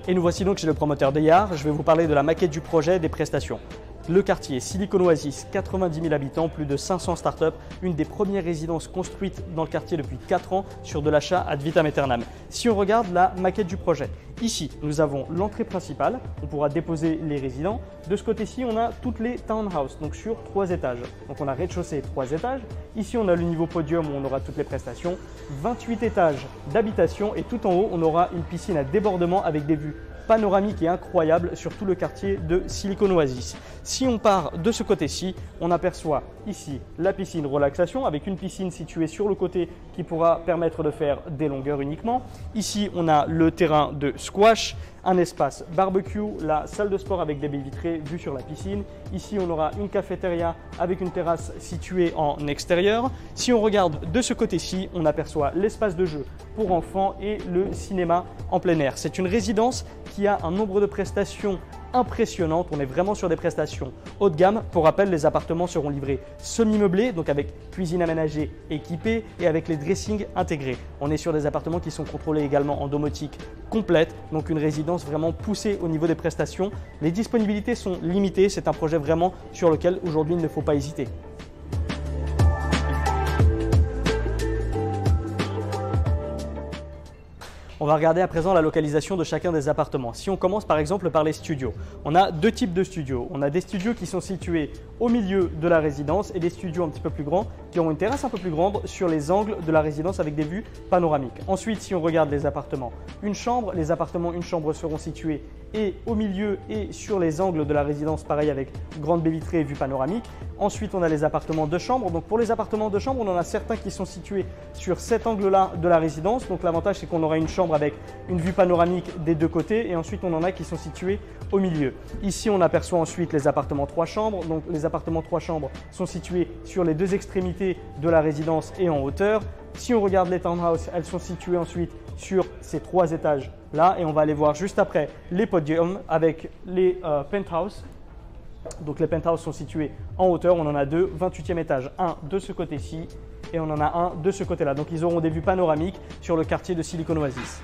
Et nous voici donc chez le promoteur Deyard. Je vais vous parler de la maquette du projet et des prestations. Le quartier Silicon Oasis, 90 000 habitants, plus de 500 startups, une des premières résidences construites dans le quartier depuis 4 ans sur de l'achat ad vitam aeternam. Si on regarde la maquette du projet, ici nous avons l'entrée principale, on pourra déposer les résidents. De ce côté-ci, on a toutes les townhouses, donc sur 3 étages. Donc on a rez-de-chaussée, 3 étages. Ici, on a le niveau podium où on aura toutes les prestations. 28 étages d'habitation et tout en haut, on aura une piscine à débordement avec des vues panoramique et incroyable sur tout le quartier de Silicon Oasis. Si on part de ce côté-ci, on aperçoit ici la piscine relaxation avec une piscine située sur le côté qui pourra permettre de faire des longueurs uniquement. Ici, on a le terrain de squash, un espace barbecue, la salle de sport avec des baies vitrées vues sur la piscine. Ici, on aura une cafétéria avec une terrasse située en extérieur. Si on regarde de ce côté-ci, on aperçoit l'espace de jeu pour enfants et le cinéma en plein air. C'est une résidence qui a un nombre de prestations impressionnantes. On est vraiment sur des prestations haut de gamme. Pour rappel, les appartements seront livrés semi-meublés, donc avec cuisine aménagée équipée et avec les dressings intégrés. On est sur des appartements qui sont contrôlés également en domotique complète, donc une résidence vraiment poussée au niveau des prestations. Les disponibilités sont limitées. C'est un projet vraiment sur lequel aujourd'hui il ne faut pas hésiter. On va regarder à présent la localisation de chacun des appartements. Si on commence par exemple par les studios, on a deux types de studios. On a des studios qui sont situés au milieu de la résidence et des studios un petit peu plus grands qui ont une terrasse un peu plus grande sur les angles de la résidence avec des vues panoramiques. Ensuite, si on regarde les appartements, une chambre, les appartements une chambre seront situés et au milieu et sur les angles de la résidence, pareil avec grande baie vitrée et vue panoramique. Ensuite, on a les appartements de chambre. Donc pour les appartements de chambre, on en a certains qui sont situés sur cet angle-là de la résidence. Donc l'avantage, c'est qu'on aura une chambre avec une vue panoramique des deux côtés et ensuite on en a qui sont situés au milieu. Ici, on aperçoit ensuite les appartements 3 chambres. Donc les appartements 3 chambres sont situés sur les deux extrémités de la résidence et en hauteur. Si on regarde les townhouses, elles sont situées ensuite sur ces 3 étages là et on va aller voir juste après les podiums avec les penthouses. Donc les penthouses sont situés en hauteur, on en a 2, 28e étage, un de ce côté-ci et on en a un de ce côté-là. Donc ils auront des vues panoramiques sur le quartier de Silicon Oasis.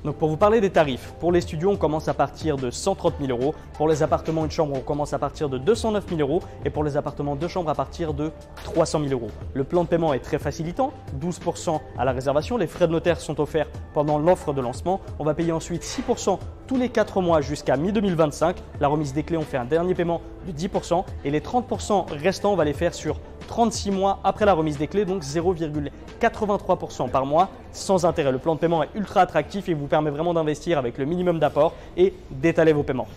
Donc pour vous parler des tarifs, pour les studios, on commence à partir de 130 000 €. Pour les appartements une chambre, on commence à partir de 209 000 € et pour les appartements deux chambres à partir de 300 000 €. Le plan de paiement est très facilitant, 12% à la réservation. Les frais de notaire sont offerts pendant l'offre de lancement. On va payer ensuite 6% tous les 4 mois jusqu'à mi-2025. La remise des clés, on fait un dernier paiement de 10% et les 30% restants, on va les faire sur 36 mois après la remise des clés, donc 0,83% par mois sans intérêt. Le plan de paiement est ultra attractif et vous permet vraiment d'investir avec le minimum d'apport et d'étaler vos paiements.